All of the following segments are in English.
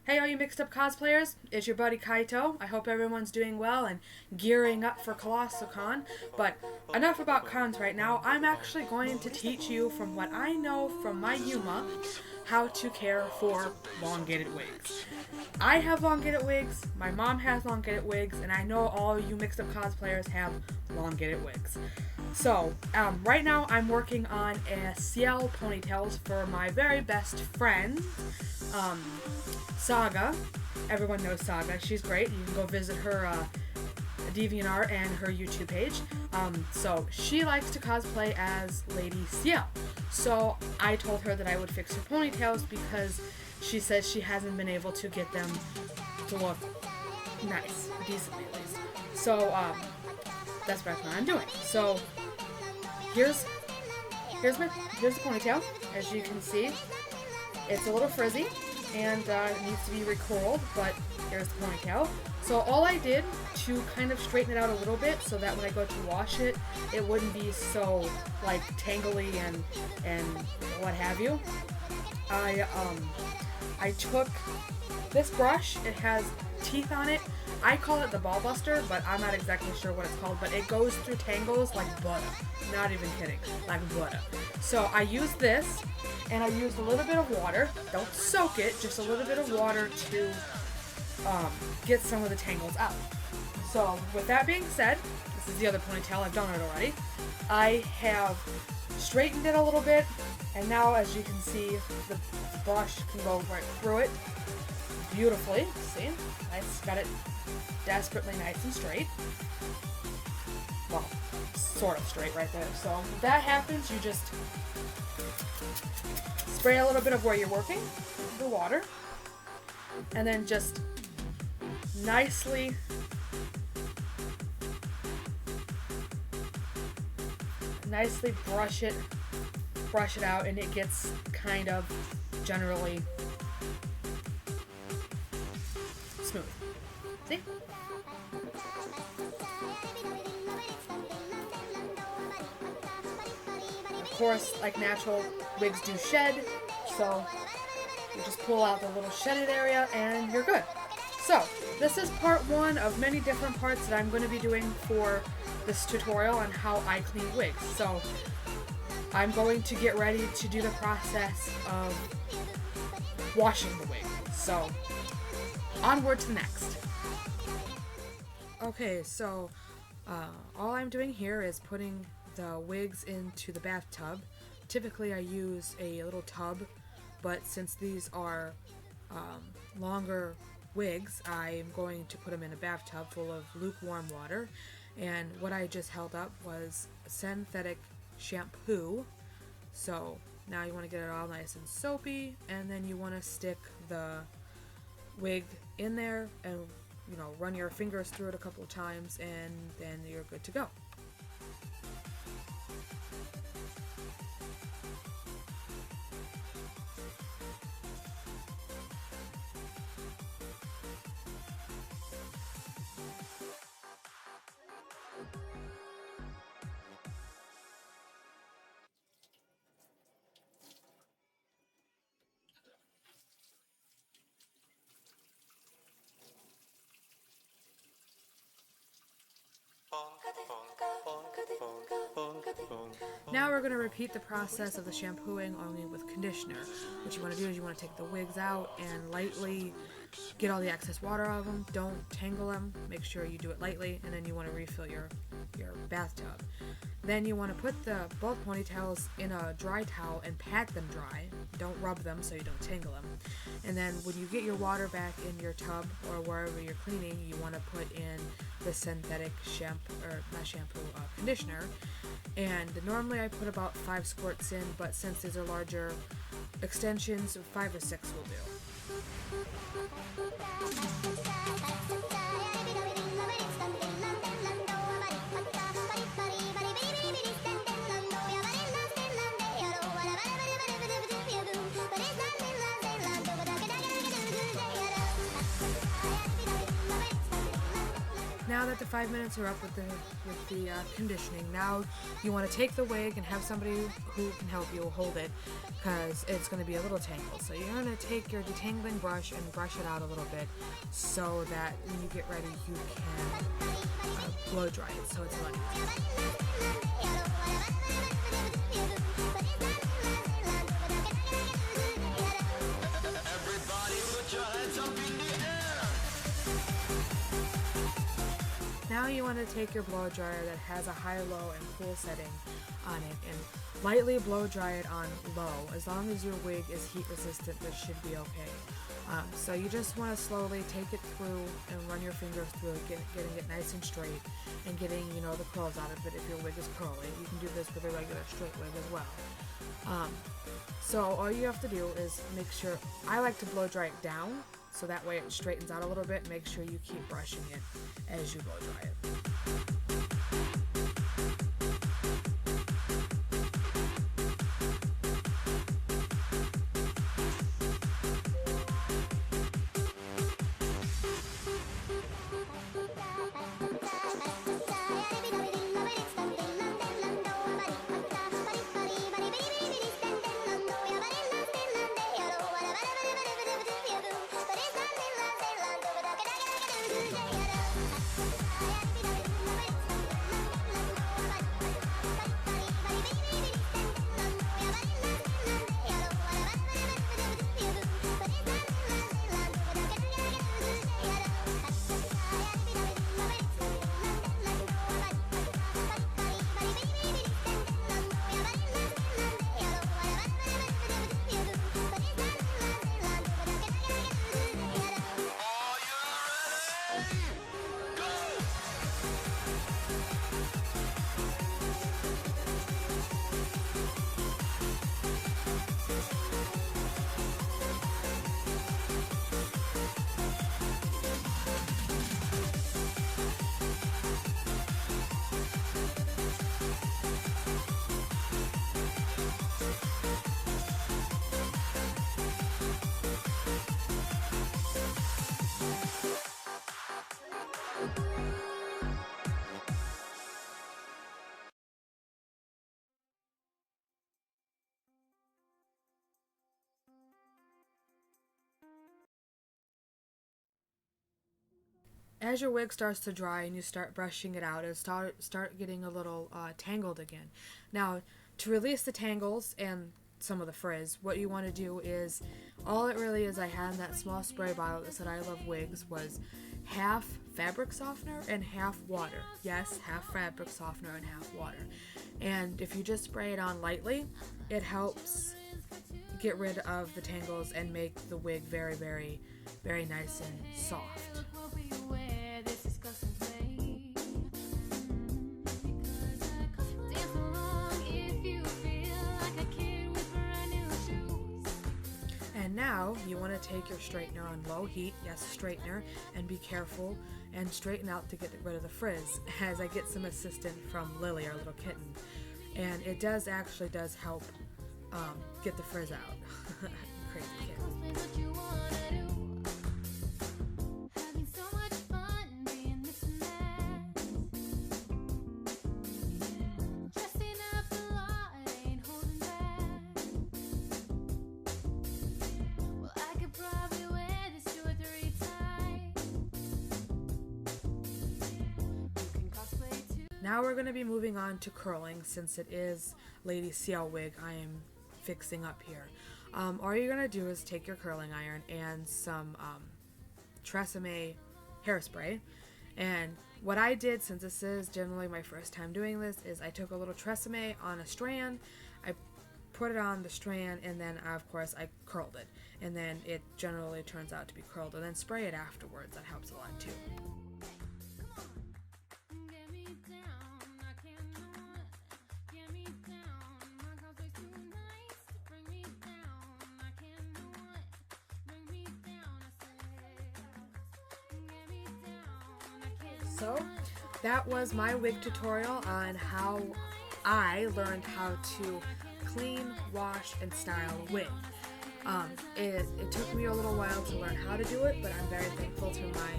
Hey all you mixed up cosplayers, it's your buddy Kaito. I hope everyone's doing well and gearing up for Colossal Con. But enough about cons right now. I'm actually going to teach you from what I know from my Yuma how to care for elongated wigs. I have elongated wigs, my mom has elongated wigs, and I know all you mixed up cosplayers have elongated wigs. So, right now I'm working on a Ciel ponytails for my very best friend, Saga. Everyone knows Saga. She's great. You can go visit her DeviantArt and her YouTube page. So she likes to cosplay as Lady Ciel. So I told her that I would fix her ponytails because she says she hasn't been able to get them to look nice, decently at least. So that's what I plan on doing. So here's the ponytail. As you can see, it's a little frizzy and it needs to be recurled, but here's the ponytail. So all I did to kind of straighten it out a little bit so that when I go to wash it, it wouldn't be so like tangly and what have you. I took this brush. It has teeth on it. I call it the ball buster, but I'm not exactly sure what it's called, but it goes through tangles like butter. Not even kidding, like butter. So I used this, and I used a little bit of water. Don't soak it, just a little bit of water to get some of the tangles out. So with that being said, this is the other ponytail. I've done it already. I have straightened it a little bit, and now as you can see, the brush can go right through it beautifully. See? Nice. Got it desperately nice and straight. Well, sort of straight right there. So if that happens, you just spray a little bit of where you're working, the water, and then just nicely brush it out, and it gets kind of generally smooth. See? Of course, like natural wigs do shed, so you just pull out the little shedded area and you're good. So, this is part one of many different parts that I'm going to be doing for this tutorial on how I clean wigs. So, I'm going to get ready to do the process of washing the wig. So, onward to the next. Okay, so all I'm doing here is putting the wigs into the bathtub. Typically I use a little tub, but since these are longer wigs, I'm going to put them in a bathtub full of lukewarm water. And what I just held up was synthetic shampoo. So now you want to get it all nice and soapy, and then you want to stick the wig in there and run your fingers through it a couple of times, and then you're good to go. Now we're going to repeat the process of the shampooing only with conditioner. What you want to do is you want to take the wigs out and lightly get all the excess water out of them. Don't tangle them. Make sure you do it lightly, and then you want to refill your bathtub. Then you want to put both ponytails in a dry towel and pat them dry. Don't rub them so you don't tangle them. And then when you get your water back in your tub or wherever you're cleaning, you want to put in the synthetic conditioner. And normally I put about 5 squirts in, but since these are larger extensions, 5 or 6 will do. now that the 5 minutes are up with the conditioning, now you want to take the wig and have somebody who can help you hold it, because it's going to be a little tangled. So you're going to take your detangling brush and brush it out a little bit, so that when you get ready you can blow dry it, so it's a lot easier. Now you want to take your blow dryer that has a high, low, and cool setting on it and lightly blow dry it on low. As long as your wig is heat resistant, this should be okay. So you just want to slowly take it through and run your fingers through it, getting it nice and straight and getting, you know, the curls out of it if your wig is curly. You can do this with a regular straight wig as well. So all you have to do is make sure, I like to blow dry it down, so that way it straightens out a little bit. Make sure you keep brushing it as you blow dry it. As your wig starts to dry and you start brushing it out, it'll start getting a little tangled again. Now, to release the tangles and some of the frizz, what you want to do is, all it really is, I had in that small spray bottle that said I love wigs, was half fabric softener and half water. Yes, half fabric softener and half water. And if you just spray it on lightly, it helps get rid of the tangles and make the wig very, very, very nice and soft. And now you want to take your straightener on low heat, yes, straightener, and be careful and straighten out to get rid of the frizz, as I get some assistance from Lily, our little kitten, and it does help get the frizz out. Crazy kid. Now we're going to be moving on to curling, since it is Lady Ciel wig I am fixing up here. All you're going to do is take your curling iron and some Tresemme hairspray. And what I did, since this is generally my first time doing this, is I took a little Tresemme on a strand, I put it on the strand, and then of course I curled it. And then it generally turns out to be curled, and then spray it afterwards. That helps a lot too. So that was my wig tutorial on how I learned how to clean, wash, and style a wig. It took me a little while to learn how to do it, but I'm very thankful to my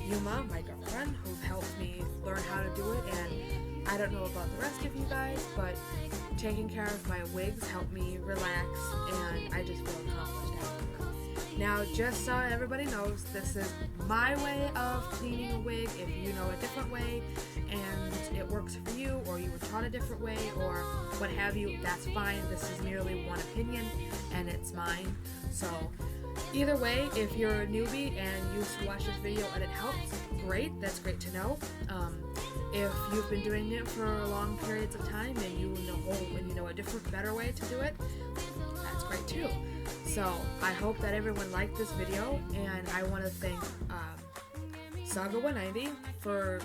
Yuma, my girlfriend, who helped me learn how to do it. And I don't know about the rest of you guys, but taking care of my wigs helped me relax, and I just feel accomplished afterward. Now, just so everybody knows, this is my way of cleaning a wig. If you know a different way and it works for you, or you were taught a different way, or what have you, that's fine. This is merely one opinion, and it's mine. So either way, if you're a newbie and you watch this video and it helps, great. That's great to know. If you've been doing it for long periods of time and you know a different, better way to do it, that's great too. So I hope that everyone liked this video, and I want to thank Saga190 for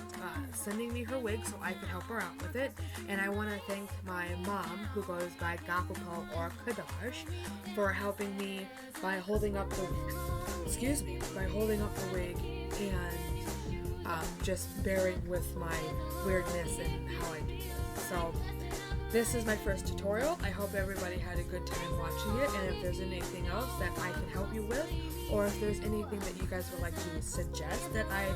sending me her wig so I could help her out with it. And I want to thank my mom, who goes by Gakuko or Kadash, for helping me by holding up the wig and just bearing with my weirdness and how I do it. So this is my first tutorial. I hope everybody had a good time watching it, and if there's anything else that I can help you with, or if there's anything that you guys would like to suggest that I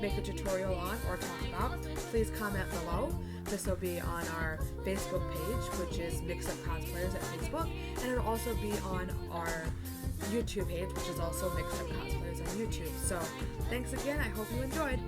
make a tutorial on or talk about, please comment below. This will be on our Facebook page, which is Mix Up Cosplayers at Facebook, and it'll also be on our YouTube page, which is also Mix Up Cosplayers on YouTube. So thanks again. I hope you enjoyed.